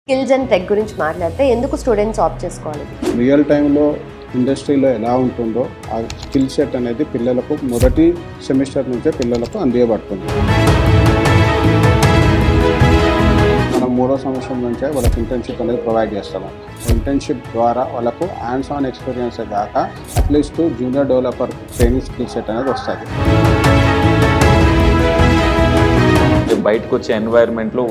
Skills and tech గురించి మాట్లాడితే ఎందుకు స్టూడెంట్స్ ఆప్ట్ చేసుకోవాలి? రియల్ టైంలో ఇండస్ట్రీలో ఎలా ఉంటుందో ఆ స్కిల్ సెట్ అనేది పిల్లలకు మొదటి సెమిస్టర్ నుంచే పిల్లలకు అందియబడుతుంది. మనం 3వ సంవత్సరం నుంచే వాళ్ళకి ఇంటర్న్షిప్ అనేది ప్రొవైడ్ చేస్తాము. ఇంటర్న్షిప్ ద్వారా వాళ్ళకు హ్యాండ్స్ ఆన్ ఎక్స్పీరియన్స్ కాక at least junior developer training skill set అనేది వస్తుంది. బయటకు వచ్చే ఎన్వైర్న్మెంట్లో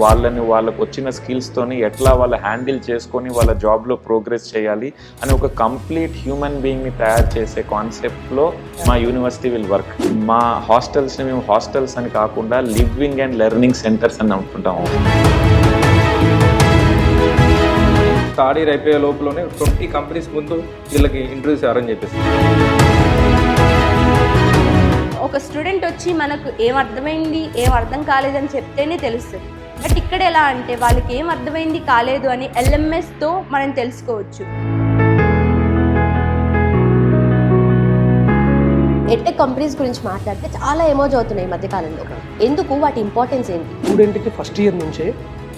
వాళ్ళకు వచ్చిన స్కిల్స్తోని ఎట్లా వాళ్ళు హ్యాండిల్ చేసుకొని వాళ్ళ జాబ్లో ప్రోగ్రెస్ చేయాలి అని ఒక కంప్లీట్ హ్యూమన్ బీయింగ్ని తయారు చేసే కాన్సెప్ట్లో మా యూనివర్సిటీ విల్ వర్క్. మా హాస్టల్స్ని మేము హాస్టల్స్ అని కాకుండా లివింగ్ అండ్ లెర్నింగ్ సెంటర్స్ అని అనుకుంటాము. థర్డ్ ఇయర్ అయిపోయే లోపలనే 20 కంపెనీస్ ముందు వీళ్ళకి ఇంటర్వ్యూస్ అరేంజ్ చెప్పేసి ఒక స్టూడెంట్ వచ్చి మనకు ఏం అర్థమైంది ఏం అర్థం కాలేదని చెప్తేనే తెలుస్తుంది. బట్ ఇక్కడ ఎలా అంటే వాళ్ళకి ఏం అర్థమైంది కాలేదు అని LMSతో మనం తెలుసుకోవచ్చు. ఎడ్టెక్ కంపెనీస్ గురించి మాట్లాడితే చాలా ఎమోజ్ అవుతున్నాయి ఈ మధ్యకాలంలో. ఎందుకు? వాటి ఇంపార్టెన్స్ ఏంటి? స్టూడెంట్కి ఫస్ట్ ఇయర్ నుంచే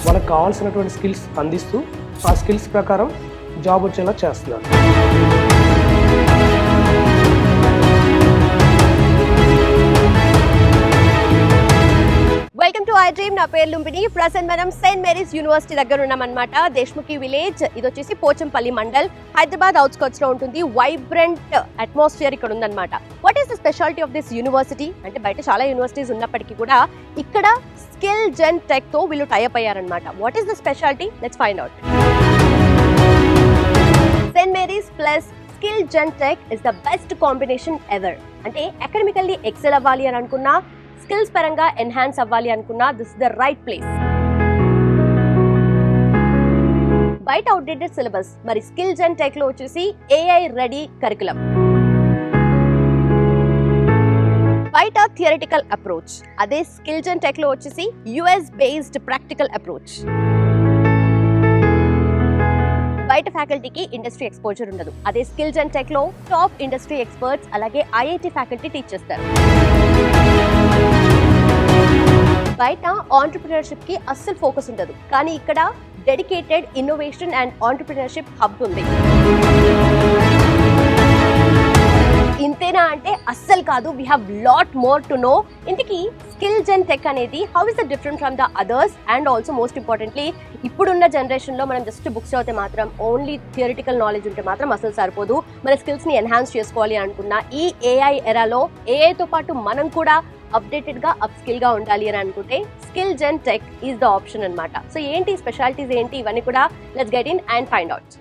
వాళ్ళకి కావాల్సినటువంటి స్కిల్స్ అందిస్తూ ఆ స్కిల్స్ ప్రకారం జాబ్ వచ్చేలా చేస్తున్నారు. Welcome to I dream. నా పేరు లుంబిని. ప్రజెంట్ మనం సెయింట్ మేరీస్ యూనివర్సిటీ దగ్గర ఉన్నామన్నమాట. దేశ్ముఖి విలేజ్. ఇది వచ్చేసి పోచంపల్లి మండల్, హైదరాబాద్ అవుట్స్కర్ట్స్ లో ఉంటుంది. వైబ్రెంట్ అట్మాస్ఫియర్ ఇక్కడ ఉందన్నమాట. What is the speciality of this university అంటే బయట చాలా యూనివర్సిటీస్ ఉన్నప్పటికీ కూడా ఇక్కడ స్కిల్ జెన్ టెక్ తో వీళ్ళు టైఅప్ అయ్యారన్నమాట. What is the speciality? Let's find out. Saint Mary's plus Skill gen Tech is the best combination ever. అంటే అకాడమికల్లీ ఎక్సెల్ అవ్వాలి అని అనుకున్నా, స్కిల్స్ పరంగా ఎన్హాన్స్ అవ్వాలి అనుకున్నా, this is the right place. బయట అవుట్డేటెడ్ సిలబస్, మరి స్కిల్స్ అండ్ టెక్ లో వచ్చేసి AI రెడీ కరికులం. బయట థియరిటికల్ అప్రోచ్, అదే స్కిల్స్ అండ్ టెక్ లో వచ్చేసి US బేస్డ్ ప్రాక్టికల్ అప్రోచ్. బయట ఫ్యాకల్టీకి ఇండస్ట్రీ ఎక్స్పోజర్ ఉండదు, అదే స్కిల్స్ అండ్ టెక్ లో టాప్ ఇండస్ట్రీ ఎక్స్పర్ట్స్ అలాగే IIT ఫ్యాకల్టీ టీచ్ చేస్తారు. బయట ఆంటర్‌ప్రెన్యూర్‌షిప్ కి అస్సలు ఫోకస్ ఉండదు, కానీ ఇక్కడ dedicated innovation and entrepreneurship hub ఉంది. ఇంతేనా అంటే అస్సలు కాదు. We have lot more to know. ఇంతకీ స్కిల్స్ అండ్ టెక్ అనేది how is the different from the others and also most importantly ఇప్పుడున్న జనరేషన్లో మనం జస్ట్ బుక్స్ చదివితే మాత్రం, ఓన్లీ థియరిటికల్ నాలెడ్జ్ ఉంటే మాత్రం అసలు సరిపోదు. మన స్కిల్స్ని ఎన్హాన్స్ చేసుకోవాలి అనుకున్న ఈ AI ఎరాలో AIతో పాటు మనం కూడా అప్డేటెడ్గా అప్స్కిల్గా ఉండాలి అని అనుకుంటే skill gen tech is the option అనమాట. సో ఏంటి స్పెషాలిటీస్ ఏంటి ఇవన్నీ కూడా let's get in and find out.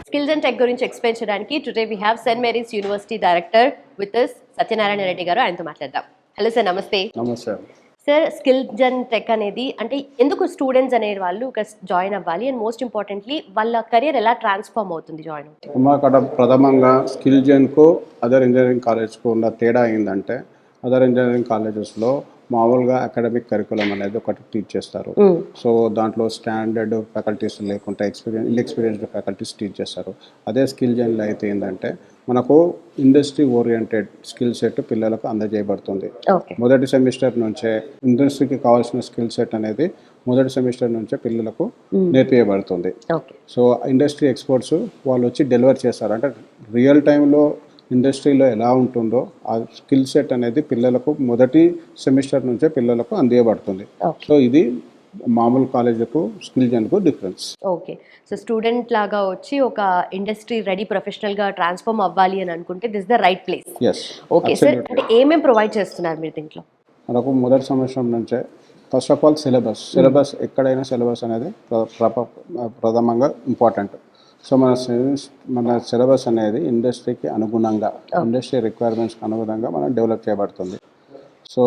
Skills and tech గురించి ఎక్స్ప్లెయిన్ చేయడానికి today we have Saint Mary's University director with us Satyanarayana Reddy garu. ఆయనతో మాట్లాడదాం. హలో సార్, నమస్తే. నమస్తే సార్, స్కిల్స్ అండ్ టెక్ అనేది అంటే ఎందుకు స్టూడెంట్స్ అనే వాళ్ళు ఇక్కడ జాయిన్ అవ్వాలి అండ్ మోస్ట్ ఇంపార్టెంట్లీ వాళ్ళ కెరియర్ ఎలా ట్రాన్స్ఫార్మ్ అవుతుంది జాయిన్ అవుతుంది? అక్కడ ప్రథమంగా స్కిల్ జెన్కు అదర్ ఇంజనీరింగ్ కాలేజ్కు ఉన్న తేడా ఏంటంటే, అదర్ ఇంజనీరింగ్ కాలేజెస్లో మామూలుగా అకాడమిక్ కరికులం అనేది ఒకటి టీచ్ చేస్తారు. సో దాంట్లో స్టాండర్డ్ ఫ్యాకల్టీస్ లేకుండా ఇన్ఎక్స్పీరియన్స్డ్ ఫ్యాకల్టీస్ టీచ్ చేస్తారు. అదే స్కిల్ జెన్లో అయితే ఏంటంటే మనకు ఇండస్ట్రీ ఓరియంటెడ్ స్కిల్ సెట్ పిల్లలకు అందజేయబడుతుంది. మొదటి సెమిస్టర్ నుంచే ఇండస్ట్రీకి కావాల్సిన స్కిల్ సెట్ అనేది మొదటి సెమిస్టర్ నుంచే పిల్లలకు నేర్పించబడుతుంది. సో ఇండస్ట్రీ ఎక్స్పర్ట్స్ వాళ్ళు వచ్చి డెలివర్ చేస్తారు. అంటే రియల్ టైంలో ఇండస్ట్రీలో ఎలా ఉంటుందో ఆ స్కిల్ సెట్ అనేది పిల్లలకు మొదటి సెమిస్టర్ నుంచే పిల్లలకు అందియబడుతుంది. సో ఇది మామూలు కాలేజీకు స్కిల్ జెన్కు డిఫరెన్స్. ఓకే, సో స్టూడెంట్ లాగా వచ్చి ఒక ఇండస్ట్రీ రెడీ ప్రొఫెషనల్ గా ట్రాన్స్ఫార్మ్ అవ్వాలి అని అనుకుంటే this the right place. Okay sir, అంటే ఏమేమి ప్రొవైడ్ చేస్తున్నారు మీరు దీంట్లో? మనకు మొదటి సంవత్సరం నుంచే ఫస్ట్ ఆఫ్ ఆల్ సిలబస్ ఎక్కడైనా సిలబస్ అనేది ప్రథమంగా ఇంపార్టెంట్. సో మన సిలబస్ అనేది ఇండస్ట్రీకి అనుగుణంగా, ఇండస్ట్రీ రిక్వైర్మెంట్స్కి అనుగుణంగా మనం డెవలప్ చేయబడుతుంది. సో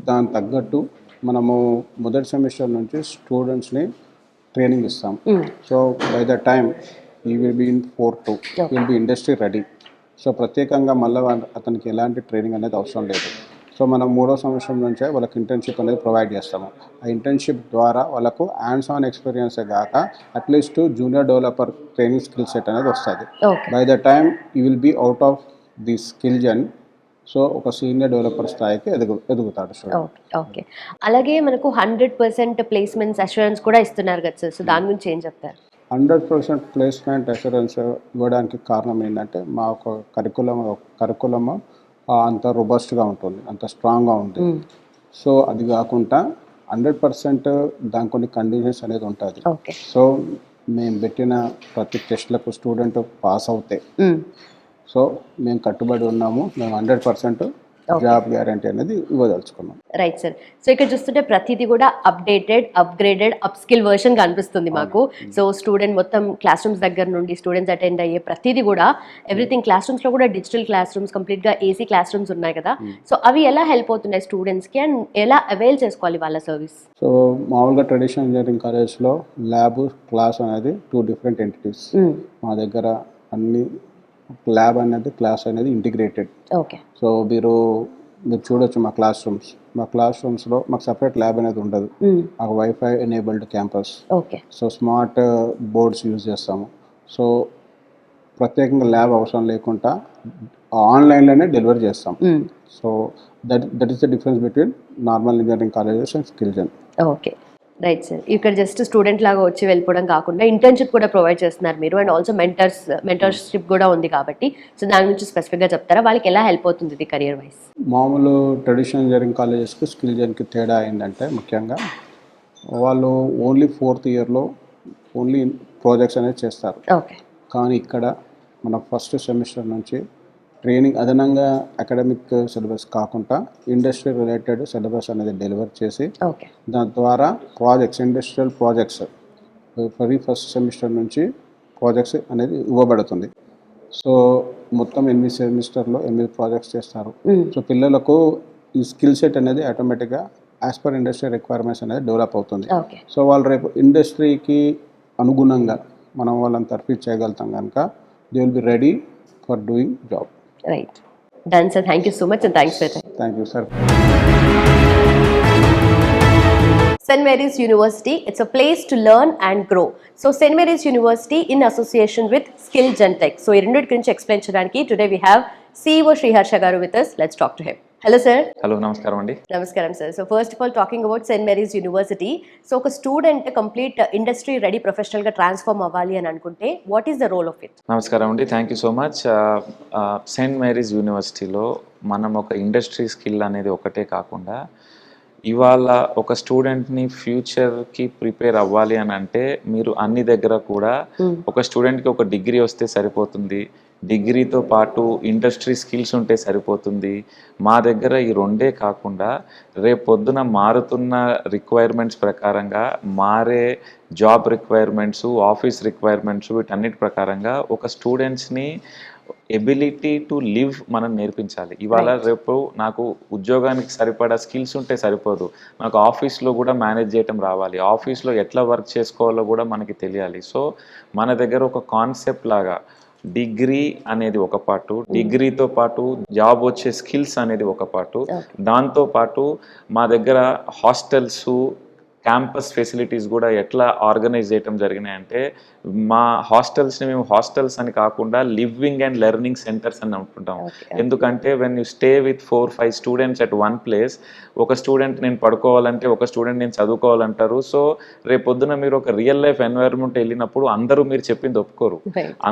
దానికి తగ్గట్టు మనము మొదటి సెమిస్టర్ నుంచి స్టూడెంట్స్ని ట్రైనింగ్ ఇస్తాం. సో బై ద టైమ్ ఈ will be in 4-2 will be industry ready. So ప్రత్యేకంగా మళ్ళీ అతనికి ఎలాంటి ట్రైనింగ్ అనేది అవసరం లేదు. సో మనం 3వ సంవత్సరం నుంచే వాళ్ళకి ఇంటర్న్షిప్ అనేది ప్రొవైడ్ చేస్తాము. ఆ ఇంటర్న్షిప్ ద్వారా వాళ్ళకు హ్యాండ్స్ ఆన్ ఎక్స్పీరియన్స్ కాక at least junior developer training skill set అనేది వస్తుంది. By the time you will be out of the skill gen so ఒక సీనియర్ డెవలపర్ స్థాయికి ఎదుగుతాడు స్టూడెంట్. Okay okay. అలాగే మనకు 100% ప్లేస్మెంట్స్ అష్యూరెన్స్ కూడా ఇస్తున్నారు కదా సార్, సో దాని గురించి ఏం చెప్తారు? 100% ప్లేస్మెంట్ అష్యూరెన్స్ ఇవ్వడానికి కారణం ఏంటంటే మా ఒక కరికులము అంత రొబస్ట్గా ఉంటుంది, అంత స్ట్రాంగ్గా ఉంటుంది. సో అది కాకుండా 100% దాని కొన్ని కండిషన్స్ అనేది ఉంటుంది. ఓకే. సో మేము పెట్టిన ప్రతి టెస్ట్లకు స్టూడెంట్ పాస్ అవుతే సో మేము కట్టుబడి ఉన్నాము, మేము 100% జాబ్ గ్యారంటీ అనేది ఇవ్వదలుచుకున్నాం. Right sir. సో ఇక్కడ చూస్తుంటే ప్రతిదీ కూడా updated, upgraded, up skill version కనిపిస్తుంది మాకు. సో స్టూడెంట్ మొత్తం క్లాస్ రూమ్స్ దగ్గర నుండి స్టూడెంట్స్ అటెండ్ అయ్యే ప్రతిదీ కూడా ఎవ్రీథింగ్, క్లాస్ రూమ్స్లో కూడా డిజిటల్ క్లాస్ రూమ్స్, కంప్లీట్గా ఏసీ క్లాస్ రూమ్స్ ఉన్నాయి కదా. సో అవి ఎలా హెల్ప్ అవుతున్నాయి స్టూడెంట్స్కి అండ్ ఎలా అవైల్ చేసుకోవాలి వాళ్ళ సర్వీస్? సో మామూలుగా ట్రెడిషనల్ ఇంజనీరింగ్ కాలేజ్లో ల్యాబ్, క్లాస్ అనేది 2 డిఫరెంట్ ఎంటిటీస్. మా దగ్గర అన్ని ల్యాబ్ అనేది, క్లాస్ అనేది ఇంటిగ్రేటెడ్. ఓకే. సో మీరు చూడొచ్చు మా క్లాస్ రూమ్స్లో మాకు సపరేట్ ల్యాబ్ అనేది ఉండదు. మాకు wifi enabled campus. Okay. So smart boards use చేస్తాము. సో ప్రత్యేకంగా ల్యాబ్ అవసరం లేకుండా ఆన్లైన్లోనే డెలివరీ చేస్తాం. So that is the difference between normal engineering colleges and Skill Gen. Okay. Right sir. ఇక్కడ జస్ట్ స్టూడెంట్ లాగా వచ్చి వెళ్ళిపోవడం కాకుండా ఇంటర్న్షిప్ కూడా ప్రొవైడ్ చేస్తున్నారు మీరు, అండ్ ఆల్సో మెంటర్షిప్ కూడా ఉంది కాబట్టి సో దాని గురించి స్పెసిఫిక్గా చెప్తారా? వాళ్ళకి ఎలా హెల్ప్ అవుతుంది ఇది కెరియర్ వైజ్? మామూలు ట్రెడిషనల్ ఇంజనీరింగ్ కాలేజెస్కి స్కిల్జన్కి తేడా ఏంటంటే ముఖ్యంగా వాళ్ళు ఓన్లీ 4th ఇయర్లో ఓన్లీ ప్రాజెక్ట్స్ అనేది చేస్తారు. ఓకే. కానీ ఇక్కడ మన ఫస్ట్ సెమిస్టర్ నుంచి ట్రైనింగ్ అదనంగా అకాడమిక్ సిలబస్ కాకుండా ఇండస్ట్రీ రిలేటెడ్ సిలబస్ అనేది డెలివర్ చేసి ఓకే దాని ద్వారా ఇండస్ట్రియల్ ప్రాజెక్ట్స్ ఫస్ట్ సెమిస్టర్ నుంచి ప్రాజెక్ట్స్ అనేది ఇవ్వబడుతుంది. సో మొత్తం 8 సెమిస్టర్లో 8 ప్రాజెక్ట్స్ చేస్తారు. సో పిల్లలకు ఈ స్కిల్ సెట్ అనేది ఆటోమేటిక్గా యాజ్ పర్ ఇండస్ట్రీ రిక్వైర్మెంట్స్ అనేది డెవలప్ అవుతుంది. ఓకే. సో వాళ్ళు రేపు ఇండస్ట్రీకి అనుగుణంగా మనం వాళ్ళని తర్ఫీ చేయగలుగుతాం కనుక they will be ready for doing job. Right. Done sir. Thank you so much and thanks for time. Thank you sir. St. Mary's University, it's a place to learn and grow. So St. Mary's University in association with Skillgen Tech. So ఈ రెండింటి గురించి explain చేయడానికి today we have CEO Sriharsha garu with us. Let's talk to him. Hello sir. Hello, నమస్కారం అండి. నమస్కారం sir. So first of all talking about Saint Mary's University. సో ఒక student complete industry ready ప్రొఫెషనల్గా ట్రాన్స్ఫార్మ్ అవ్వాలి అని అనుకుంటే what is the role of it? నమస్కారం అండి, thank you so much. Saint Mary's యూనివర్సిటీలో మనం ఒక ఇండస్ట్రీ స్కిల్ అనేది ఒకటే కాకుండా ఇవాళ ఒక స్టూడెంట్ని ఫ్యూచర్కి ప్రిపేర్ అవ్వాలి అని అంటే మీరు అన్ని దగ్గర కూడా ఒక స్టూడెంట్కి ఒక డిగ్రీ వస్తే సరిపోతుంది, డిగ్రీతో పాటు ఇండస్ట్రీ స్కిల్స్ ఉంటే సరిపోతుంది. మా దగ్గర ఈ రెండే కాకుండా రేపొద్దున మారుతున్న రిక్వైర్మెంట్స్ ప్రకారంగా మారే జాబ్ రిక్వైర్మెంట్స్, ఆఫీస్ రిక్వైర్మెంట్స్, వీటన్నిటి ప్రకారంగా ఒక స్టూడెంట్స్ని ఎబిలిటీ టు లివ్ మనం నేర్పించాలి. ఇవాళ రేపు నాకు ఉద్యోగానికి సరిపడా స్కిల్స్ ఉంటే సరిపోదు, నాకు ఆఫీస్లో కూడా మేనేజ్ చేయటం రావాలి, ఆఫీస్లో ఎట్లా వర్క్ చేసుకోవాలో కూడా మనకి తెలియాలి. సో మన దగ్గర ఒక కాన్సెప్ట్ లాగా డిగ్రీ అనేది ఒక పాటు, డిగ్రీతో పాటు జాబ్ వచ్చే స్కిల్స్ అనేది ఒక పాటు, దాంతోపాటు మా దగ్గర హాస్టల్స్, క్యాంపస్ ఫెసిలిటీస్ కూడా ఎట్లా ఆర్గనైజ్ చేయటం జరిగినాయంటే మా హాస్టల్స్ని మేము హాస్టల్స్ అని కాకుండా లివింగ్ అండ్ లెర్నింగ్ సెంటర్స్ అని అనుకుంటాం. ఎందుకంటే when you stay with 4-5 students at one place, ఒక స్టూడెంట్ నేను పడుకోవాలంటే ఒక స్టూడెంట్ నేను చదువుకోవాలంటారు. సో రేపొద్దున మీరు ఒక రియల్ లైఫ్ ఎన్వైరన్మెంట్ వెళ్ళినప్పుడు అందరూ మీరు చెప్పింది ఒప్పుకోరు,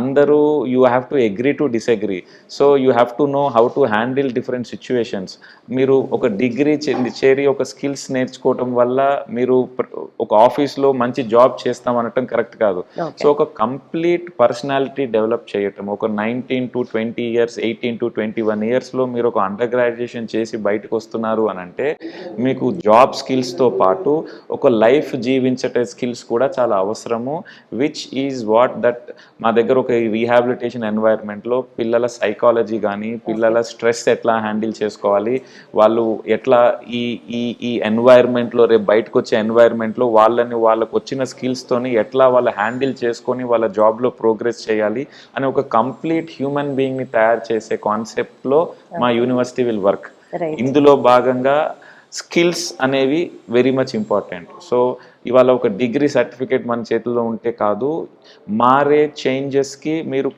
అందరూ you have to agree to disagree. So you have to know how to handle different situations. మీరు ఒక డిగ్రీ చేరి ఒక స్కిల్స్ నేర్చుకోవటం వల్ల మీరు ఒక ఆఫీస్లో మంచి జాబ్ చేస్తాం అనటం కరెక్ట్ కాదు. సో ఒక కంప్లీట్ పర్సనాలిటీ డెవలప్ చేయటం, ఒక 19 to 20 years, 18 to 21 yearsలో మీరు ఒక అండర్ గ్రాడ్యుయేషన్ చేసి బయటకు వస్తున్నారు అని అంటే మీకు జాబ్ స్కిల్స్తో పాటు ఒక లైఫ్ జీవించటే స్కిల్స్ కూడా చాలా అవసరము. విచ్ ఈజ్ వాట్ దట్ మా దగ్గర ఒక రీహాబిలిటేషన్ ఎన్వైర్న్మెంట్లో పిల్లల సైకాలజీ కానీ, పిల్లల స్ట్రెస్ ఎట్లా హ్యాండిల్ చేసుకోవాలి, వాళ్ళు ఎట్లా ఈ ఎన్వైర్న్మెంట్లో రేపు బయటకు వచ్చే ఎన్వైర్న్మెంట్లో వాళ్ళకు వచ్చిన స్కిల్స్తోని ఎట్లా వాళ్ళు హ్యాండిల్ చేసుకొని వాళ్ళ జాబ్లో ప్రోగ్రెస్ చేయాలి అని ఒక కంప్లీట్ హ్యూమన్ బీయింగ్ని తయారు చేసే కాన్సెప్ట్లో మా యూనివర్సిటీ విల్ వర్క్. ఇందులో భాగంగా స్కిల్స్ అనేవి వెరీ మచ్ ఇంపార్టెంట్. సో ఇవాళ ఒక డిగ్రీ సర్టిఫికేట్ మన చేతిలో ఉంటే కాదు, మారే చేంజెస్కి మీరు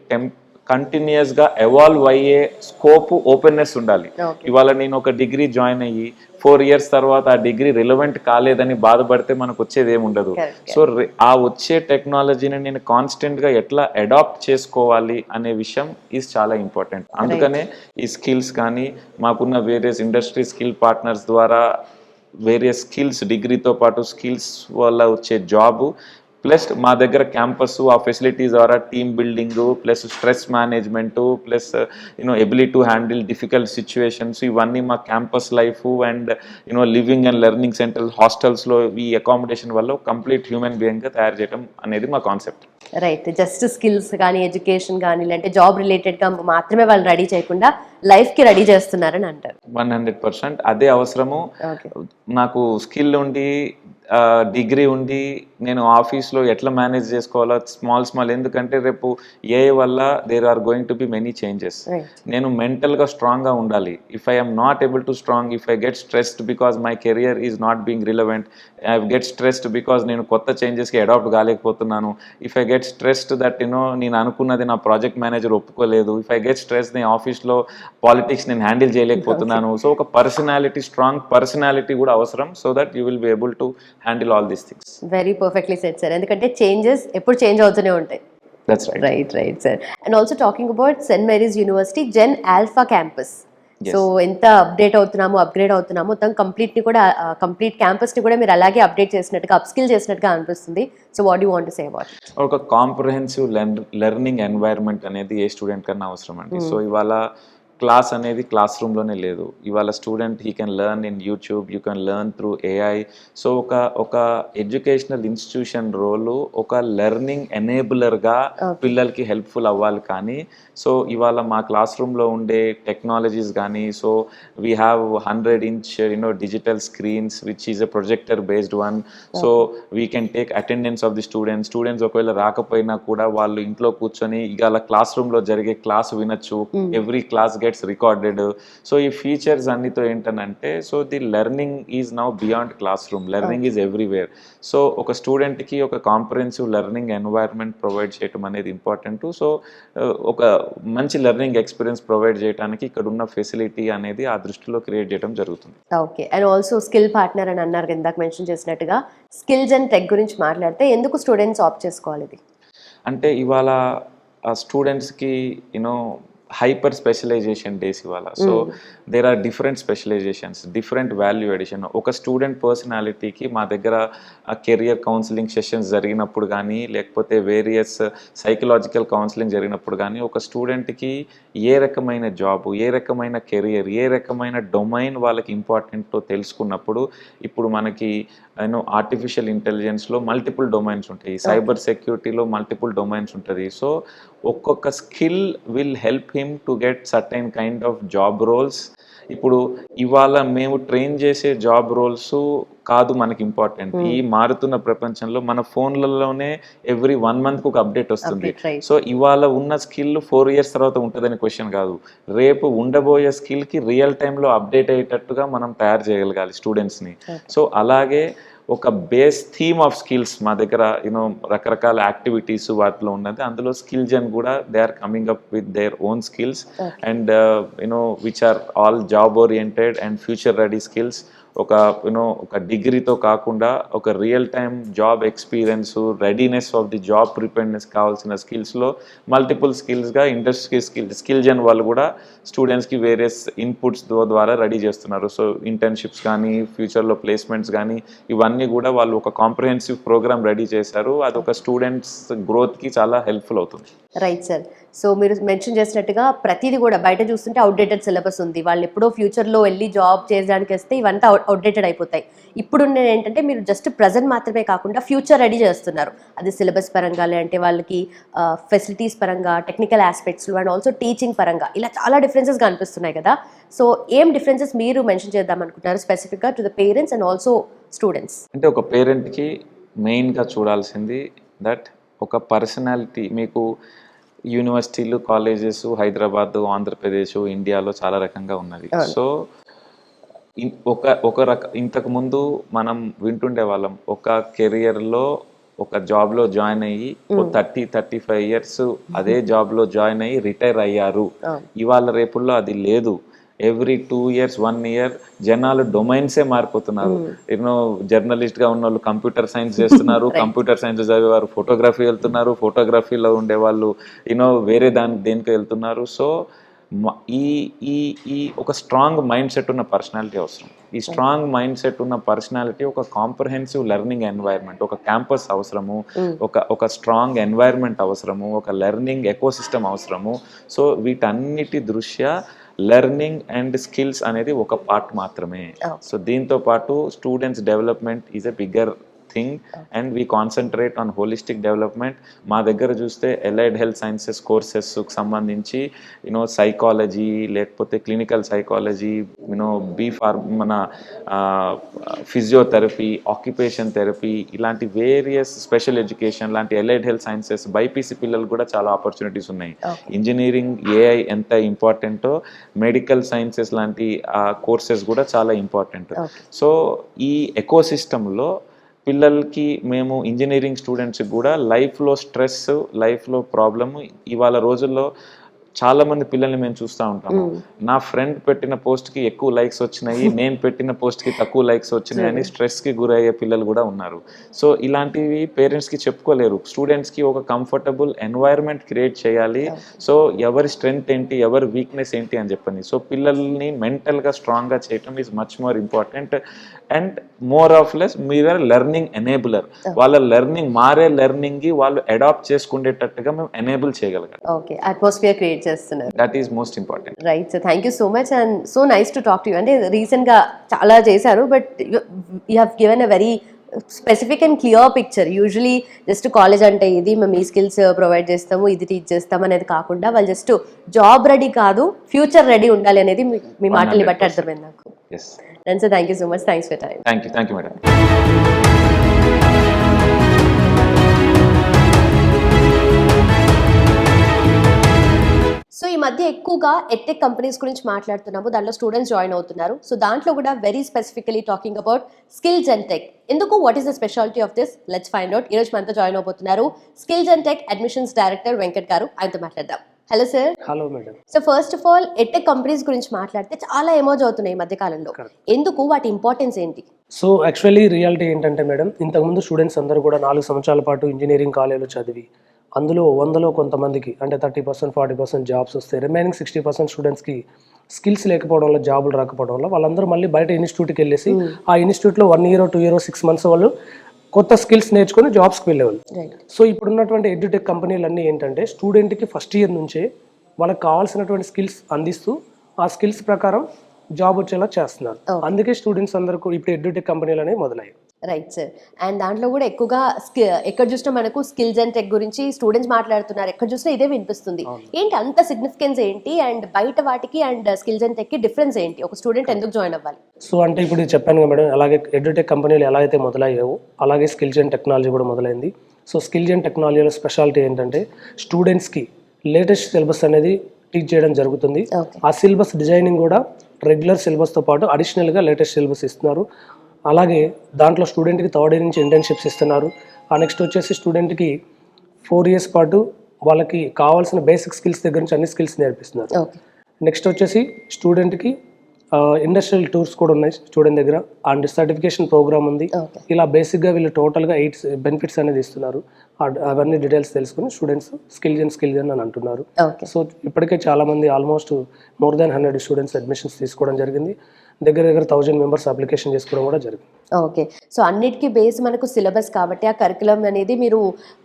కంటిన్యూస్గా ఎవాల్వ్ అయ్యే స్కోప్ ఓపెన్నెస్ ఉండాలి. Okay. ఇవాళ నేను ఒక డిగ్రీ జాయిన్ అయ్యి 4 years తర్వాత ఆ డిగ్రీ రిలవెంట్ కాలేదని బాధపడితే మనకు వచ్చేది ఏమి ఉండదు. Correct. సో ఆ వచ్చే టెక్నాలజీని నేను కాన్స్టెంట్గా ఎట్లా అడాప్ట్ చేసుకోవాలి అనే విషయం ఈజ్ చాలా ఇంపార్టెంట్. అందుకనే ఈ స్కిల్స్ కానీ మాకున్న వేరియస్ ఇండస్ట్రీ స్కిల్ పార్ట్నర్స్ ద్వారా వేరియస్ స్కిల్స్, డిగ్రీతో పాటు స్కిల్స్ వల్ల వచ్చే జాబు ప్లస్ మా దగ్గర క్యాంపస్ ఆ ఫెసిలిటీస్ ద్వారా team building plus stress management plus ability to handle difficult situations, ఇవన్నీ మా campus life and living and learning centre హాస్టల్స్లో ఈ అకామిడేషన్ వల్ల కంప్లీట్ హ్యూమన్ బీయింగ్గా తయారు చేయడం అనేది మా కాన్సెప్ట్. రైట్, జస్ట్ స్కిల్స్ కానీ ఎడ్యుకేషన్ కానీ లేదంటే జాబ్ రిలేటెడ్గా మాత్రమే వాళ్ళు రెడీ చేయకుండా లైఫ్కి రెడీ చేస్తున్నారని అంటారు. 100% అదే అవసరము. ఓకే. నాకు స్కిల్ ఉండి డిగ్రీ ఉండి నేను ఆఫీస్లో ఎట్లా మేనేజ్ చేసుకోవాలో స్మాల్ ఎందుకంటే రేపు ఏఐ వల్ల there are going to be many changes. నేను మెంటల్గా స్ట్రాంగ్గా ఉండాలి. If I am not able to strong, if I get stressed because my career is not being relevant, I get stressed because నేను కొత్త చేంజెస్కి అడాప్ట్ కాలేకపోతున్నాను, if I get stressed that నేను అనుకున్నది నా ప్రాజెక్ట్ మేనేజర్ ఒప్పుకోలేదు, ఇఫ్ ఐ గెట్ స్ట్రెస్ నేను ఆఫీస్లో పాలిటిక్స్ నేను హ్యాండిల్ చేయలేకపోతున్నాను. సో ఒక పర్సనాలిటీ, స్ట్రాంగ్ పర్సనాలిటీ కూడా అవసరం, so that you will be able to handle all these things. Very perfectly set sir, ఎందుకంటే చేంజెస్ ఎప్పుడు చేంజ్ అవుతూనే ఉంటాయి. That's right. Right sir. And also talking about Saint Mary's University gen alpha campus, so ఎంత update అవుతున్నాము, upgrade అవుతున్నాము, మొత్తం కంప్లీట్ని కూడా complete క్యాంపస్ని కూడా మీరు అలాగే అప్డేట్ చేసినట్టుగా, అప్స్కిల్ చేసినట్టుగా అనిపిస్తుంది. So what you want to say about it? ఒక కాంప్రహెన్సివ్ లెర్నింగ్ ఎన్వైర్న్మెంట్ అనేది ఏ స్టూడెంట్ కన్నా అవసరం అండి. సో ఇవాళ క్లాస్ అనేది క్లాస్ రూమ్లోనే లేదు. ఇవాళ student he can learn in YouTube, you can learn through AI. So ఒక ఎడ్యుకేషనల్ ఇన్స్టిట్యూషన్ రోలు ఒక లెర్నింగ్ ఎనేబులర్గా పిల్లలకి హెల్ప్ఫుల్ అవ్వాలి. కానీ సో ఇవాళ మా క్లాస్ రూమ్లో ఉండే టెక్నాలజీస్ కానీ, so we have 100-inch digital screens which is a projector based one. So we can take attendance of the students ఒకవేళ రాకపోయినా కూడా వాళ్ళు ఇంట్లో కూర్చొని ఇవాళ క్లాస్ రూమ్లో జరిగే క్లాస్ వినొచ్చు. Every class gets recorded. So ఈ ఫీచర్స్ అన్నితో ఏంటనంటే, so the learning is now beyond class room, learning is everywhere. So ఒక స్టూడెంట్కి ఒక కాంప్రహెన్సివ్ లెర్నింగ్ ఎన్వైర్న్మెంట్ ప్రొవైడ్ చేయడం అనేది ఇంపార్టెంట్. సో ఒక మంచి లెర్నింగ్ ఎక్స్పీరియన్స్ ప్రొవైడ్ చేయడానికి ఇక్కడ ఉన్న ఫెసిలిటీ అనేది ఆ దృష్టిలో క్రియేట్ చేయడం జరుగుతుంది. Okay. And also skill partner అని అన్నారు, ఇందాక మెన్షన్ చేసినట్టుగా స్కిల్స్ అండ్ టెక్ గురించి మాట్లాడితే ఎందుకు స్టూడెంట్స్ ఆప్ట్ చేసుకోవాలి ఇది? అంటే ఇవాళ స్టూడెంట్స్కి హైపర్ స్పెషలైజేషన్ డేస్ ఇవాళ. So there are different specializations, different value addition. ఒక స్టూడెంట్ పర్సనాలిటీకి మా దగ్గర కెరియర్ కౌన్సిలింగ్ సెషన్స్ జరిగినప్పుడు కానీ, లేకపోతే వేరియస్ సైకలాజికల్ కౌన్సిలింగ్ జరిగినప్పుడు కానీ, ఒక స్టూడెంట్కి ఏ రకమైన జాబ్, ఏ రకమైన కెరియర్, ఏ రకమైన డొమైన్ వాళ్ళకి ఇంపార్టెంటో తెలుసుకున్నప్పుడు, ఇప్పుడు మనకి ఆర్టిఫిషియల్ ఇంటెలిజెన్స్లో మల్టిపుల్ డొమైన్స్ ఉంటాయి, సైబర్ సెక్యూరిటీలో మల్టిపుల్ డొమైన్స్ ఉంటుంది. సో ఒక్కొక్క skill will help him to get certain kind of job roles. ఇప్పుడు ఇవాళ మేము ట్రైన్ చేసే జాబ్ రోల్స్ కాదు మనకి ఇంపార్టెంట్. ఈ మారుతున్న ప్రపంచంలో మన ఫోన్లలోనే ఎవ్రీ 1 month ఒక అప్డేట్ వస్తుంది. సో ఇవాళ ఉన్న స్కిల్ 4 years తర్వాత ఉంటుందని క్వశ్చన్ కాదు. రేపు ఉండబోయే స్కిల్కి రియల్ టైంలో అప్డేట్ అయ్యేటట్టుగా మనం తయారు చేయగలగాలి స్టూడెంట్స్ని. సో అలాగే ఒక బేస్ థీమ్ ఆఫ్ స్కిల్స్ మా దగ్గర రకరకాల యాక్టివిటీస్ వాటిలో ఉన్నది. అందులో స్కిల్ జన్ కూడా they are coming up with their own skills and which are all job oriented and future ready skills. ఒక డిగ్రీతో కాకుండా ఒక real time job experience, readiness of the job preparedness కావాల్సిన స్కిల్స్లో మల్టిపుల్ స్కిల్స్గా ఇండస్ట్రీ స్కిల్ జన్ వాళ్ళు కూడా స్టూడెంట్స్కి వేరియస్ ఇన్పుట్స్ ద్వారా రెడీ చేస్తున్నారు. సో ఇంటర్న్షిప్స్ కానీ, ఫ్యూచర్లో ప్లేస్మెంట్స్ కానీ, ఇవన్నీ కూడా వాళ్ళు ఒక కాంప్రహెన్సివ్ ప్రోగ్రామ్ రెడీ చేశారు. అదొక స్టూడెంట్స్ గ్రోత్కి చాలా హెల్ప్ఫుల్ అవుతుంది. Right sir. సో మీరు మెన్షన్ చేసినట్టుగా ప్రతిదీ కూడా బయట చూస్తుంటే అవుట్డేటెడ్ సిలబస్ ఉంది. వాళ్ళు ఎప్పుడో ఫ్యూచర్లో వెళ్ళి జాబ్ చేయడానికి వస్తే ఇవంతా అవుట్డేటెడ్ అయిపోతాయి. ఇప్పుడు ఏంటంటే మీరు జస్ట్ ప్రజెంట్ మాత్రమే కాకుండా ఫ్యూచర్ రెడీ చేస్తున్నారు. అది సిలబస్ పరంగా, అంటే వాళ్ళకి ఫెసిలిటీస్ పరంగా, టెక్నికల్ ఆస్పెక్ట్స్లో అండ్ ఆల్సో టీచింగ్ పరంగా ఇలా చాలా డిఫరెన్సెస్ కనిపిస్తున్నాయి కదా. సో ఏం డిఫరెన్సెస్ మీరు మెన్షన్ చేద్దాం అనుకుంటున్నారు స్పెసిఫిక్గా to the parents and also students? అంటే ఒక పేరెంట్కి మెయిన్గా చూడాల్సింది దట్ ఒక పర్సనాలిటీ. మీకు యూనివర్సిటీలు, కాలేజెస్ హైదరాబాద్, ఆంధ్రప్రదేశ్, ఇండియాలో చాలా రకంగా ఉన్నది. సో ఇంతకు ముందు మనం వింటుండే వాళ్ళం ఒక కెరియర్లో ఒక జాబ్లో జాయిన్ అయ్యి 35 ఇయర్స్ అదే జాబ్లో జాయిన్ అయ్యి రిటైర్ అయ్యారు. ఇవాళ రేపుల్లో అది లేదు. ఎవ్రీ 2 ఇయర్స్ 1 ఇయర్ జనాలు డొమైన్సే మారిపోతున్నారు. యూనో జర్నలిస్ట్గా ఉన్న వాళ్ళు కంప్యూటర్ సైన్స్ చేస్తున్నారు, కంప్యూటర్ సైన్స్ చదివేవారు ఫోటోగ్రఫీ వెళ్తున్నారు, ఫోటోగ్రఫీలో ఉండే వాళ్ళు వేరే దేనికి వెళ్తున్నారు. సో ఈ ఈ ఈ ఒక స్ట్రాంగ్ మైండ్ సెట్ ఉన్న పర్సనాలిటీ అవసరం. ఈ స్ట్రాంగ్ మైండ్ సెట్ ఉన్న పర్సనాలిటీ ఒక కాంప్రహెన్సివ్ లెర్నింగ్ ఎన్వైర్న్మెంట్, ఒక క్యాంపస్ అవసరము, ఒక స్ట్రాంగ్ ఎన్వైర్న్మెంట్ అవసరము, ఒక లెర్నింగ్ ఎకోసిస్టమ్ అవసరము. సో వీటన్నిటి దృష్ట్యా లెర్నింగ్ అండ్ స్కిల్స్ అనేది ఒక పార్ట్ మాత్రమే. సో దీంతో పాటు students development is a bigger thing and we concentrate on holistic development. మా దగ్గర చూస్తే ఎలైడ్ హెల్త్ సైన్సెస్ కోర్సెస్కి సంబంధించి సైకాలజీ, లేకపోతే క్లినికల్ సైకాలజీ, మన ఫిజియోథెరపీ, ఆక్యుపేషన్ థెరపీ, ఇలాంటి వేరియస్ స్పెషల్ ఎడ్యుకేషన్ లాంటి ఎలైడ్ హెల్త్ సైన్సెస్ బైపీసీ పిల్లలు కూడా చాలా ఆపర్చునిటీస్ ఉన్నాయి. ఇంజనీరింగ్, ఏఐ ఎంత ఇంపార్టెంటో మెడికల్ సైన్సెస్ లాంటి కోర్సెస్ కూడా చాలా ఇంపార్టెంట్. సో ఈ ఎకోసిస్టంలో పిల్లలకి మేము ఇంజనీరింగ్ స్టూడెంట్స్కి కూడా లైఫ్లో స్ట్రెస్, లైఫ్లో ప్రాబ్లము ఇవాళ రోజుల్లో చాలా మంది పిల్లల్ని మేము చూస్తూ ఉంటాము. నా ఫ్రెండ్ పెట్టిన పోస్ట్కి ఎక్కువ లైక్స్ వచ్చినాయి, నేను పెట్టిన పోస్ట్కి తక్కువ లైక్స్ వచ్చినాయి అని స్ట్రెస్కి గురయ్యే పిల్లలు కూడా ఉన్నారు. సో ఇలాంటివి పేరెంట్స్కి చెప్పుకోలేరు. స్టూడెంట్స్కి ఒక కంఫర్టబుల్ ఎన్వైర్న్మెంట్ క్రియేట్ చేయాలి. సో ఎవరి స్ట్రెంగ్త్ ఏంటి, ఎవరి వీక్నెస్ ఏంటి అని చెప్పండి. సో పిల్లల్ని మెంటల్గా స్ట్రాంగ్గా చేయటం is much more important and more of less మీరే లెర్నింగ్ ఎనేబులర్. వాళ్ళ లెర్నింగ్ మారే లెర్నింగ్కి వాళ్ళు అడాప్ట్ చేసుకునేటట్టుగా మేము ఎనేబుల్ చేయగలగాలి. ఓకే, అట్మాస్ఫియర్ క్రియేట్ చేస్తున్నారు. That is most important. Right sir, thank you so much and so nice to talk to you. అంటే రీసెంట్గా చాలా చేశారు, but you have given a very specific and clear picture. Usually just college అంటే ఇది మేము ఈ skills provide చేస్తాము, ఇది టీచ్ చేస్తాము అనేది కాకుండా వాళ్ళు జస్ట్ జాబ్ రెడీ కాదు, ఫ్యూచర్ రెడీ ఉండాలి అనేది మీ మాటల్ని బట్టి అర్థమైంది నాకు. Yes. And so thank you so much. Thanks for your time. Thank you, madam. So ఈ మధ్య ఎక్కువగా ఎడ్టెక్ కంపెనీస్ గురించి మాట్లాడుతున్నాము, దాంట్లో స్టూడెంట్స్ జాయిన్ అవుతున్నారు. సో దాంట్లో కూడా very specifically talking about skills and tech. ఎందుకు, what is the speciality of this? Let's find out. ఈరోజు మనతో జాయిన్ అవబోతున్నారు skills and tech admissions director Venkat garu. ఆయనతో మాట్లాడదాం. Hello sir. Hello madam. So first of all edtech companies గురించి మాట్లాడితే చాలా ఎమోజ్ అవుతున్నాయి ఈ మధ్య కాలంలో. ఎందుకు, వాటి ఇంపార్టెన్స్ ఏంటి? సో యాక్చువల్లీ రియాలిటీ ఏంటంటే మేడం, ఇంతకుముందు స్టూడెంట్స్ అందరూ కూడా 4 సంవత్సరాల పాటు ఇంజనీరింగ్ కాలేజీలో చదివి అందులో 100లో కొంతమందికి అంటే 30%, 40% జాబ్స్ వస్తాయి. రిమైనింగ్ 60% స్టూడెంట్స్కి స్కిల్స్ లేకపోవడం వల్ల, జాబులు రాకపోవడం వల్ల వాళ్ళందరూ మళ్ళీ బయట ఇన్స్టిట్యూట్కి వెళ్ళేసి ఆ ఇన్స్టిట్యూట్లో 1 year, 2 years, 6 months వాళ్ళు కొత్త స్కిల్స్ నేర్చుకుని జాబ్స్కి వెళ్ళేవాళ్ళు. సో ఇప్పుడున్నటువంటి ఎడ్యుటెక్ కంపెనీలు అన్నీ ఏంటంటే స్టూడెంట్కి ఫస్ట్ ఇయర్ నుంచే వాళ్ళకి కావాల్సినటువంటి స్కిల్స్ అందిస్తూ ఆ స్కిల్స్ ప్రకారం జాబ్ వచ్చేలా చేస్తున్నారు. అందుకే స్టూడెంట్స్ అందరూ ఇప్పుడు ఎడ్యుటెక్ కంపెనీలు అనేవి మొదలయ్యాయి. Right sir. అండ్ దాంట్లో కూడా ఎక్కువగా ఎక్కడ చూసినా మనకు స్కిల్స్ అండ్ టెక్ గురించి స్టూడెంట్స్ మాట్లాడుతున్నారు, ఎక్కడ చూసినా ఇదే వినిపిస్తుంది. ఏంటి అంత సిగ్నిఫికెన్స్ ఏంటి, అండ్ బయట వాటికి అండ్ స్కిల్స్ అండ్ టెక్ కి డిఫరెన్స్ ఏంటి? ఒక స్టూడెంట్ ఎందుకు జాయిన్ అవ్వాలి? సో అంటే ఇప్పుడు చెప్పాను కదా మేడం, అలాగే ఎడ్యుటెక్ కంపెనీలు ఎలా అయితే మొదలయ్యావో అలాగే స్కిల్స్ అండ్ టెక్నాలజీ కూడా మొదలైంది. సో స్కిల్స్ అండ్ టెక్నాలజీలో స్పెషాలిటీ ఏంటంటే స్టూడెంట్స్కి లేటెస్ట్ సిలబస్ అనేది టీచ్ చేయడం జరుగుతుంది. ఆ సిలబస్ డిజైనింగ్ కూడా రెగ్యులర్ సిలబస్తో పాటు అడిషనల్గా లేటెస్ట్ సిలబస్ ఇస్తున్నారు. అలాగే దాంట్లో స్టూడెంట్కి 3rd year నుంచి ఇంటర్న్షిప్స్ ఇస్తున్నారు. ఆ నెక్స్ట్ వచ్చేసి స్టూడెంట్కి 4 years పాటు వాళ్ళకి కావాల్సిన బేసిక్ స్కిల్స్ దగ్గర నుంచి అన్ని స్కిల్స్ నేర్పిస్తున్నారు. నెక్స్ట్ వచ్చేసి స్టూడెంట్కి ఇండస్ట్రియల్ టూర్స్ కూడా ఉన్నాయి స్టూడెంట్ దగ్గర, అండ్ సర్టిఫికేషన్ ప్రోగ్రామ్ ఉంది. ఇలా బేసిక్గా వీళ్ళు టోటల్గా 8 బెనిఫిట్స్ అనేది ఇస్తున్నారు. అవన్నీ డీటెయిల్స్ తెలుసుకుని స్టూడెంట్స్ స్కిల్స్ అని అంటున్నారు. సో ఇప్పటికే చాలామంది almost more than 100 students admissions తీసుకోవడం జరిగింది. దగ్గర 1000 members అప్లికేషన్ చేసుకోవడం కూడా జరిగింది. ఓకే. సో అన్నిటికీ బేస్ మనకు సిలబస్ కాబట్టి ఆ కరికులం అనేది మీరు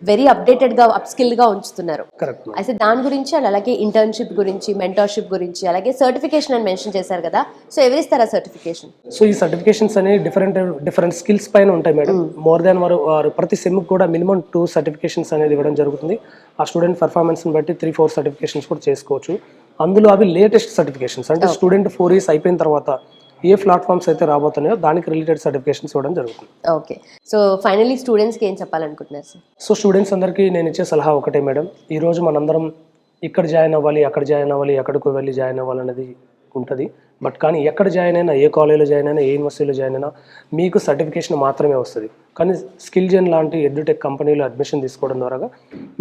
వెరీ అప్డేటెడ్గా అప్స్కిల్గా ఉంచుతున్నారు. కరెక్ట్. అయితే దాని గురించి అలాగే ఇంటర్న్షిప్ గురించి, మెంటర్షిప్ గురించి, అలాగే సర్టిఫికేషన్ అని మెన్షన్ చేశారు కదా, సో ఎవరిస్తారా సర్టిఫికేషన్? సో ఈ సర్టిఫికేషన్స్ అనేవి డిఫరెంట్ స్కిల్స్ పైన ఉంటాయి మేడం. మోర్ దాన్ వారు ప్రతి సెమ్కి కూడా మినిమం 2 సర్టిఫికేషన్స్ అనేది ఇవ్వడం జరుగుతుంది. ఆ స్టూడెంట్ పర్ఫార్మెన్స్ని బట్టి 3-4 సర్టిఫికేషన్స్ కూడా చేసుకోవచ్చు. అందులో అవి లేటెస్ట్ సర్టిఫికేషన్స్, అంటే స్టూడెంట్ 4 years అయిపోయిన తర్వాత ఏ ప్లాట్ఫామ్స్ అయితే రాబోతున్నాయో దానికి రిలేటెడ్ సర్టిఫికేషన్స్ ఇవ్వడం జరుగుతుంది. ఓకే. సో ఫైనల్లీ స్టూడెంట్స్కి ఏం చెప్పాలనుకుంటున్నారు సార్? సో స్టూడెంట్స్ అందరికీ నేను ఇచ్చే సలహా ఒకటే మేడం, ఈరోజు మనందరం ఇక్కడ జాయిన్ అవ్వాలి, అక్కడ జాయిన్ అవ్వాలి, ఎక్కడికి వెళ్ళి జాయిన్ అవ్వాలి అనేది ఉంటుంది. బట్ కానీ ఎక్కడ జాయిన్ అయినా, ఏ కాలేజీలో జాయిన్ అయినా, ఏ యూనివర్సిటీలో జాయిన్ అయినా మీకు సర్టిఫికేషన్ మాత్రమే వస్తుంది. కానీ స్కిల్జెన్ లాంటి ఎడ్యుటెక్ కంపెనీలో అడ్మిషన్ తీసుకోవడం ద్వారా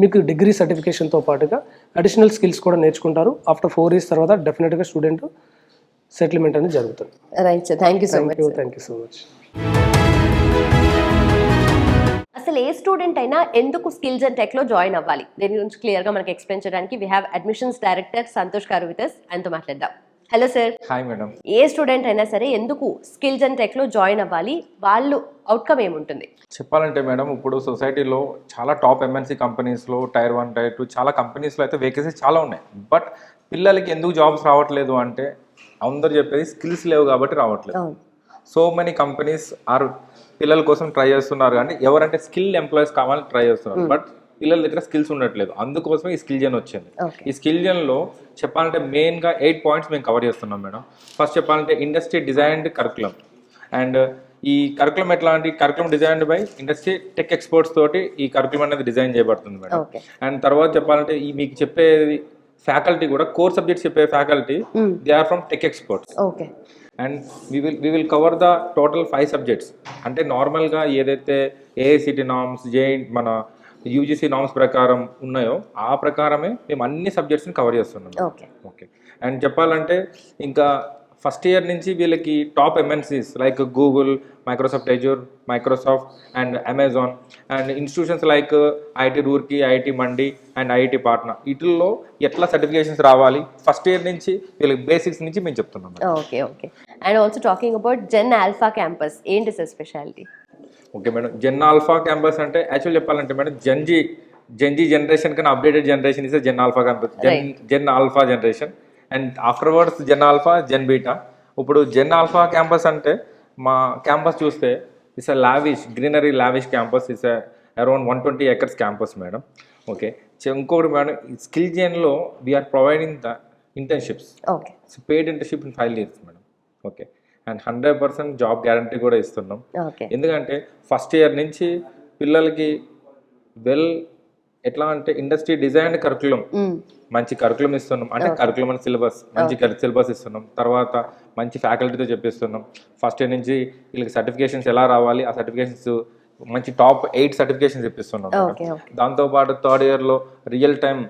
మీకు డిగ్రీ సర్టిఫికేషన్తో పాటుగా అడిషనల్ స్కిల్స్ కూడా నేర్చుకుంటారు. ఆఫ్టర్ 4 years తర్వాత డెఫినెట్గా స్టూడెంట్ సెటిల్మెంట్ అనేది జరుగుతుంది. Right sir, thank you so much. Thank you so much. అసలు ఏ స్టూడెంట్ అయినా ఎందుకు స్కిల్స్ అండ్ టెక్ లో జాయిన్ అవ్వాలి, దీని గురించి క్లియర్ గా మనకి ఎక్స్ప్లెయిన్ చేయడానికి we have admissions director Santosh garu with us. ఆయనతో మాట్లాడదాం. Hello sir. Hi madam. ఏ స్టూడెంట్ అయినా సరే ఎందుకు స్కిల్స్ అండ్ టెక్ లో జాయిన్ అవ్వాలి, వాళ్ళు అవుట్కమ్ ఏముంటుంది? చెప్పాలంటే మేడం, ఇప్పుడు సొసైటీలో చాలా టాప్ ఎంఎన్సీ కంపెనీస్లో Tier 1 Tier 2 చాలా కంపెనీస్లో అయితే వేకెన్సీస్ చాలా ఉన్నాయి. బట్ పిల్లలకి ఎందుకు జాబ్స్ రావట్లేదు అంటే అందరూ చెప్పేది స్కిల్స్ లేవు కాబట్టి రావట్లేదు. సో మెనీ కంపెనీస్ ఆర్ పిల్లల కోసం ట్రై చేస్తున్నారు, కానీ ఎవరంటే స్కిల్ ఎంప్లాయీస్ కావాలని ట్రై చేస్తున్నారు. బట్ పిల్లల దగ్గర స్కిల్స్ ఉండట్లేదు. అందుకోసమే ఈ స్కిల్ జెన్ వచ్చింది. ఈ స్కిల్ జెన్లో చెప్పాలంటే మెయిన్గా 8 points మేము కవర్ చేస్తున్నాం మేడం. ఫస్ట్ చెప్పాలంటే ఇండస్ట్రీ డిజైన్డ్ కరికులం. అండ్ ఈ కరికులం ఎట్లాంటి curriculum designed by industry tech experts తోటి ఈ కరికులం అనేది డిజైన్ చేయబడుతుంది మేడం. అండ్ తర్వాత చెప్పాలంటే ఈ మీకు చెప్పేది ఫ్యాకల్టీ కూడా కోర్ సబ్జెక్ట్స్ చెప్పే faculty they are from tech experts. And we will cover the total 5 subjects. అంటే నార్మల్గా ఏదైతే ఏఐసిటి నామ్స్ మన యూజీసీ నామ్స్ ప్రకారం ఉన్నాయో ఆ ప్రకారమే మేము అన్ని సబ్జెక్ట్స్ని కవర్ చేస్తున్నాం. ఓకే. అండ్ చెప్పాలంటే ఇంకా ఫస్ట్ ఇయర్ నుంచి వీళ్ళకి top MNCs like Google, Microsoft Azure, Microsoft and Amazon and institutions like IIT Roorkee, IIT mandi and IIT Patna, వీటిల్లో ఎట్లా సర్టిఫికేషన్స్ రావాలి ఫస్ట్ ఇయర్ నుంచి వీళ్ళకి బేసిక్స్ నుంచి మేము చెప్తున్నాం. Okay. And also talking about Gen alpha campus, ఏంటి sir speciality? Okay madam, Gen alpha campus అంటే యాక్చువల్ చెప్పాలంటే మేడం జెన్జీ జనరేషన్ కన్నా updated generation is Gen alpha campus. Gen Alpha generation and afterwards Gen Alpha, Gen Beta. ఇప్పుడు Gen alpha campus అంటే మా campus చూస్తే it's lavish greenery lavish campus. It's around 120 acres campus madam. Okay. ఇంకొకటి madam, skill జెన్లో we are providing the internships, paid internship in 5 years madam. Okay. And 100% job guarantee కూడా ఇస్తున్నాం. ఎందుకంటే first year నుంచి పిల్లలకి ఎట్లా అంటే ఇండస్ట్రీ డిజైన్ కరికులం, మంచి కరికులం ఇస్తున్నాం. అంటే కరికులం అండ్ సిలబస్, మంచి సిలబస్ ఇస్తున్నాం. తర్వాత మంచి ఫ్యాకల్టీతో చెప్పిస్తున్నాం. ఫస్ట్ ఇయర్ నుంచి వీళ్ళకి సర్టిఫికేషన్స్ ఎలా రావాలి, ఆ సర్టిఫికేషన్స్ మంచి టాప్ 8 సర్టిఫికేషన్స్ ఇప్పిస్తున్నాం. దాంతోపాటు థర్డ్ ఇయర్లో రియల్ టైం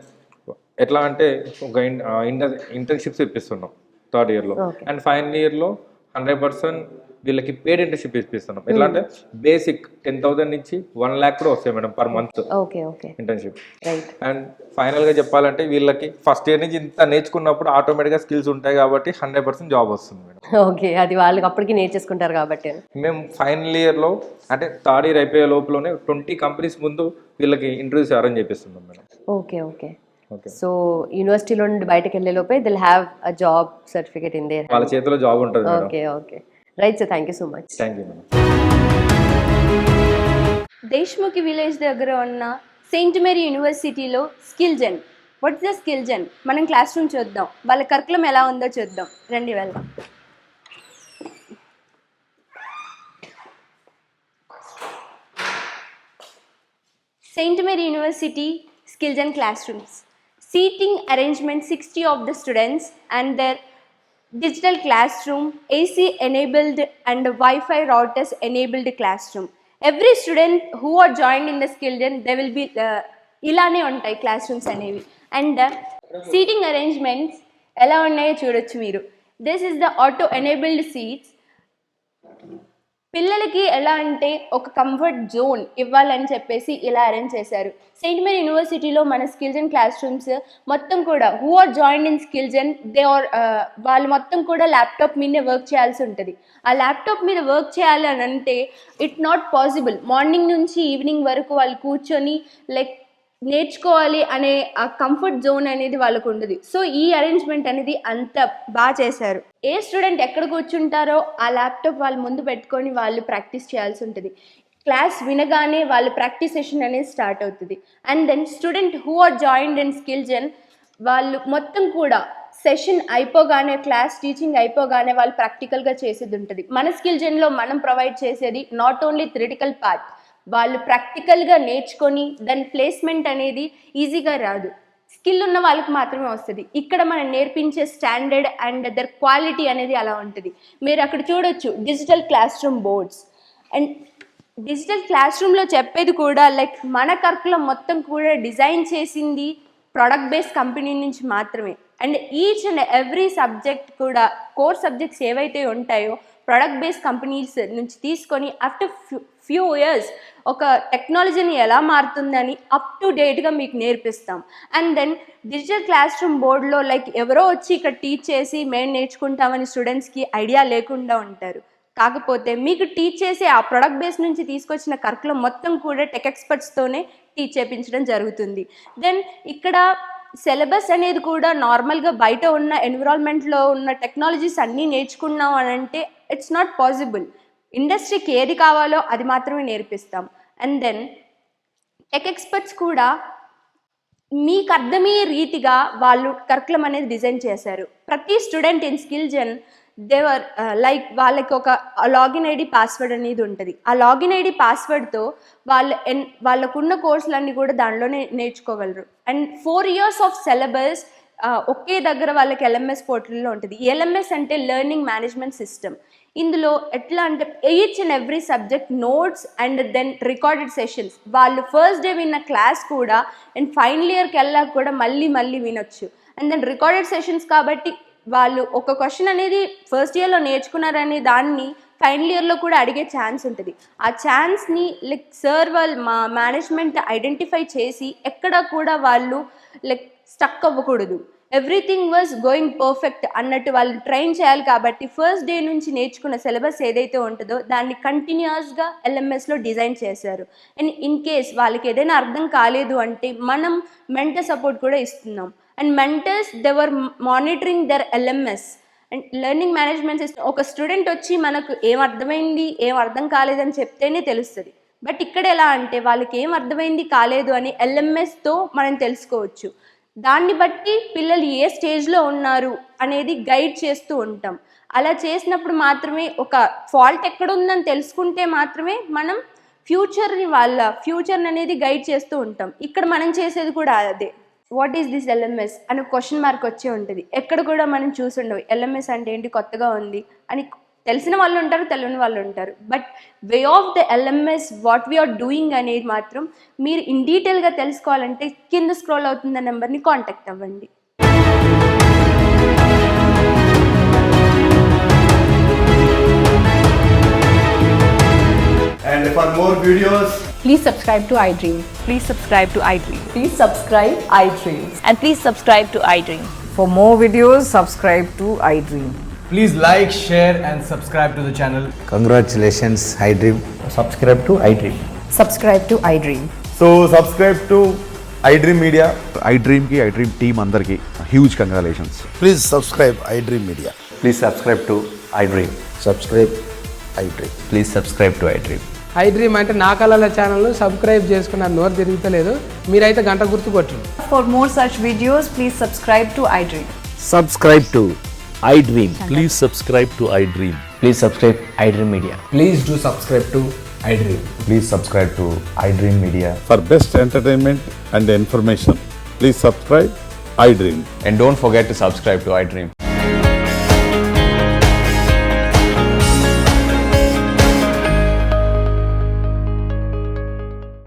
ఎట్లా అంటే ఒక ఇంటర్న్షిప్స్ ఇప్పిస్తున్నాం థర్డ్ ఇయర్లో. అండ్ ఫైనల్ ఇయర్లో 100% వీళ్ళకి పెయిడ్ ఇంటర్న్షిప్ ఇప్పిస్తున్నాం. ఎట్లా అంటే బేసిక్ 10,000 నుంచి 1 lakh కూడా వస్తాయి madam per month internship. And final గా చెప్పాలంటే వీళ్ళకి ఫస్ట్ ఇయర్ నుంచి ఇంత నేర్చుకున్నప్పుడు ఆటోమేటిక్ గా స్కిల్స్ ఉంటాయి కాబట్టి 100% జాబ్ వస్తుంది మేడం. ఓకే, అది వాళ్ళకి అప్పటికి నేర్చేసుకుంటారు కాబట్టి. మేము ఫైనల్ ఇయర్ లో అంటే థర్డ్ ఇయర్ అయిపోయే లోపలనే 20 కంపెనీస్ ముందు వీళ్ళకి ఇంటర్వ్యూస్ అరేంజ్ చేపిస్తున్నాం మేడం. ఓకే. సో యూనివర్సిటీలో నుండి బయటకు వెళ్ళే లోపే they'll have a job certificate in there, వాళ్ళ చేతిలో జాబ్ ఉంటుంది. Okay. Right sir, thank you so much. Thank you madam. Deshmukhi village దగ్గర ఉన్న సెయింట్ మేరీ యూనివర్సిటీలో Skill Gen. What is the Skill Gen? మనం క్లాస్ రూమ్ చూద్దాం, వాళ్ళ కరికులం ఎలా ఉందో చూద్దాం. రండి వెళ్దాం. Saint Mary university skill gen classrooms. Seating arrangement 60 of the students and their digital classroom, AC enabled and Wi-Fi routers enabled classroom. Every student who are joined in the skill gen, they will be ilane untai classrooms anevi. And seating arrangements ela unnayo chudochu meeru. This is the auto enabled seats. పిల్లలకి ఎలా అంటే ఒక comfort zone ఇవ్వాలని చెప్పేసి ఇలా arrange చేశారు. Saint Mary యూనివర్సిటీలో మన స్కిల్ జెన్ క్లాస్ రూమ్స్ మొత్తం కూడా who are join in skill Gen వాళ్ళు మొత్తం కూడా ల్యాప్టాప్ మీదే వర్క్ చేయాల్సి ఉంటుంది. ఆ ల్యాప్టాప్ మీద వర్క్ చేయాలి అని అంటే ఇట్ నాట్ పాసిబుల్. మార్నింగ్ నుంచి ఈవినింగ్ వరకు వాళ్ళు కూర్చొని నేర్చుకోవాలి అనే ఆ కంఫర్ట్ జోన్ అనేది వాళ్ళకు ఉండదు. సో ఈ అరేంజ్మెంట్ అనేది అంత బాగా చేశారు. ఏ స్టూడెంట్ ఎక్కడ కూర్చుంటారో ఆ ల్యాప్టాప్ వాళ్ళ ముందు పెట్టుకొని వాళ్ళు ప్రాక్టీస్ చేయాల్సి ఉంటుంది. క్లాస్ వినగానే వాళ్ళ ప్రాక్టీస్ సెషన్ అనేది స్టార్ట్ అవుతుంది. And then student who are joined in skill Gen వాళ్ళు మొత్తం కూడా సెషన్ అయిపోగానే, క్లాస్ టీచింగ్ అయిపోగానే వాళ్ళు ప్రాక్టికల్గా చేసేది ఉంటుంది. మన స్కిల్ జెన్లో మనం ప్రొవైడ్ చేసేది నాట్ ఓన్లీ థియరిటికల్ పార్ట్, వాళ్ళు ప్రాక్టికల్గా నేర్చుకొని దాని ప్లేస్మెంట్ అనేది ఈజీగా రాదు. స్కిల్ ఉన్న వాళ్ళకి మాత్రమే వస్తుంది. ఇక్కడ మనం నేర్పించే స్టాండర్డ్ అండ్ దర్ క్వాలిటీ అనేది అలా ఉంటుంది. మీరు అక్కడ చూడొచ్చు digital class room boards. And digital class రూమ్లో చెప్పేది కూడా లైక్ మన కరికులం మొత్తం కూడా డిజైన్ చేసింది ప్రొడక్ట్ బేస్డ్ కంపెనీ నుంచి మాత్రమే. And each and every subject కూడా కోర్ సబ్జెక్ట్స్ ఏవైతే ఉంటాయో ప్రొడక్ట్ బేస్డ్ కంపెనీస్ నుంచి తీసుకొని ఆఫ్టర్ ఫ్యూ ఇయర్స్ ఒక టెక్నాలజీని ఎలా మారుతుందని అప్ టు డేట్గా మీకు నేర్పిస్తాం. And then digital classroom బోర్డులో లైక్ ఎవరో వచ్చి ఇక్కడ టీచ్ చేసి మేము నేర్చుకుంటామని స్టూడెంట్స్కి ఐడియా లేకుండా ఉంటారు. కాకపోతే మీకు టీచ్ చేసే ఆ ప్రొడక్ట్ బేస్ నుంచి తీసుకొచ్చిన కరికులం మొత్తం కూడా టెక్ ఎక్స్పర్ట్స్తోనే టీచ్ చేయించడం జరుగుతుంది. దెన్ ఇక్కడ సిలబస్ అనేది కూడా నార్మల్గా బయట ఉన్న ఎన్విరాన్మెంట్లో ఉన్న టెక్నాలజీస్ అన్నీ నేర్చుకున్నాం అని అంటే ఇట్స్ నాట్ పాసిబుల్. ఇండస్ట్రీకి ఏది కావాలో అది మాత్రమే నేర్పిస్తాం. అండ్ దెన్ టెక్ ఎక్స్పర్ట్స్ కూడా మీకు అర్థమయ్యే రీతిగా వాళ్ళు కరికులం అనేది డిజైన్ చేశారు. ప్రతి స్టూడెంట్ ఇన్ స్కిల్ జెన్ దేవర్ లైక్ వాళ్ళకి ఒక లాగిన్ ఐడి పాస్వర్డ్ అనేది ఉంటుంది. ఆ లాగిన్ ఐడి పాస్వర్డ్తో వాళ్ళకున్న కోర్సులన్నీ కూడా దానిలోనే నేర్చుకోగలరు. అండ్ 4 years ఆఫ్ సిలబస్ ఒకే దగ్గర వాళ్ళకి LMS పోర్టల్లో ఉంటుంది. LMS అంటే లెర్నింగ్ మేనేజ్మెంట్ సిస్టమ్. ఇందులో ఎట్లా అంటే each and every subject notes and then recorded sessions వాళ్ళు ఫస్ట్ డే విన్న క్లాస్ కూడా అండ్ ఫైనల్ ఇయర్కి వెళ్ళాక కూడా మళ్ళీ వినొచ్చు. అండ్ దెన్ రికార్డెడ్ సెషన్స్ కాబట్టి వాళ్ళు ఒక క్వశ్చన్ అనేది ఫస్ట్ ఇయర్లో నేర్చుకున్నారనే దాన్ని ఫైనల్ ఇయర్లో కూడా అడిగే ఛాన్స్ ఉంటుంది. ఆ ఛాన్స్ని లైక్ సార్ వాళ్ళు మా మేనేజ్మెంట్ ఐడెంటిఫై చేసి ఎక్కడ కూడా వాళ్ళు లైక్ స్టక్ అవ్వకూడదు. ఎవ్రీథింగ్ వాజ్ గోయింగ్ పర్ఫెక్ట్ అన్నట్టు వాళ్ళు ట్రైన్ చేయాలి. కాబట్టి ఫస్ట్ డే నుంచి నేర్చుకున్న సిలబస్ ఏదైతే ఉంటుందో దాన్ని కంటిన్యూస్గా LMSలో డిజైన్ చేశారు. అండ్ ఇన్ కేస్ వాళ్ళకి ఏదైనా అర్థం కాలేదు అంటే మనం మెంటర్ సపోర్ట్ కూడా ఇస్తున్నాం. And mentors they were monitoring their LMS and learning management system. ఒక స్టూడెంట్ వచ్చి మనకు ఏం అర్థమైంది ఏం అర్థం కాలేదని చెప్తేనే తెలుస్తుంది. బట్ ఇక్కడ ఎలా అంటే వాళ్ళకి ఏం అర్థమైంది కాలేదు అని LMSతో మనం తెలుసుకోవచ్చు. దాన్ని బట్టి పిల్లలు ఏ స్టేజ్లో ఉన్నారు అనేది గైడ్ చేస్తూ ఉంటాం. అలా చేసినప్పుడు మాత్రమే ఒక ఫాల్ట్ ఎక్కడ ఉందని తెలుసుకుంటే మాత్రమే మనం ఫ్యూచర్ని అనేది గైడ్ చేస్తూ ఉంటాం. ఇక్కడ మనం చేసేది కూడా అదే. వాట్ ఈస్ దిస్ LMS అని క్వశ్చన్ మార్క్ వచ్చే ఉంటుంది. ఎక్కడ కూడా మనం చూసుండవు LMS అంటే ఏంటి కొత్తగా ఉంది అని. తెలిసిన వాళ్ళు ఉంటారు, తెలియని వాళ్ళు ఉంటారు. But way of the LMS what we are doing అనేది మాత్రం మీరు ఇన్ డీటెయిల్గా తెలుసుకోవాలంటే కింద స్క్రోల్ అవుతున్న నెంబర్ని కాంటాక్ట్ అవ్వండి. And for more videos, please subscribe to iDream. Please subscribe to iDream. Please subscribe iDream. And please subscribe to iDream. For more videos, subscribe to iDream. please like, share and subscribe to the channel. Congratulations, iDream. Subscribe to iDream. Subscribe to iDream. So subscribe to iDream Media. iDream ki iDream team andarki huge congratulations. Please subscribe iDream Media. Please subscribe to iDream. Subscribe iDream. Please subscribe to iDream. iDream అంటే నా కళల channel subscribe చేసుకున్న నోరు తిరుగుతలేదు. మీరైతే గంట గుర్తు కొట్టండి. For more such videos, please subscribe to iDream. Subscribe to iDream. Please subscribe to iDream. Please subscribe iDream Media. Please do subscribe to iDream. Please subscribe to iDream Media. For best entertainment and information, please subscribe iDream. And don't forget to subscribe to iDream.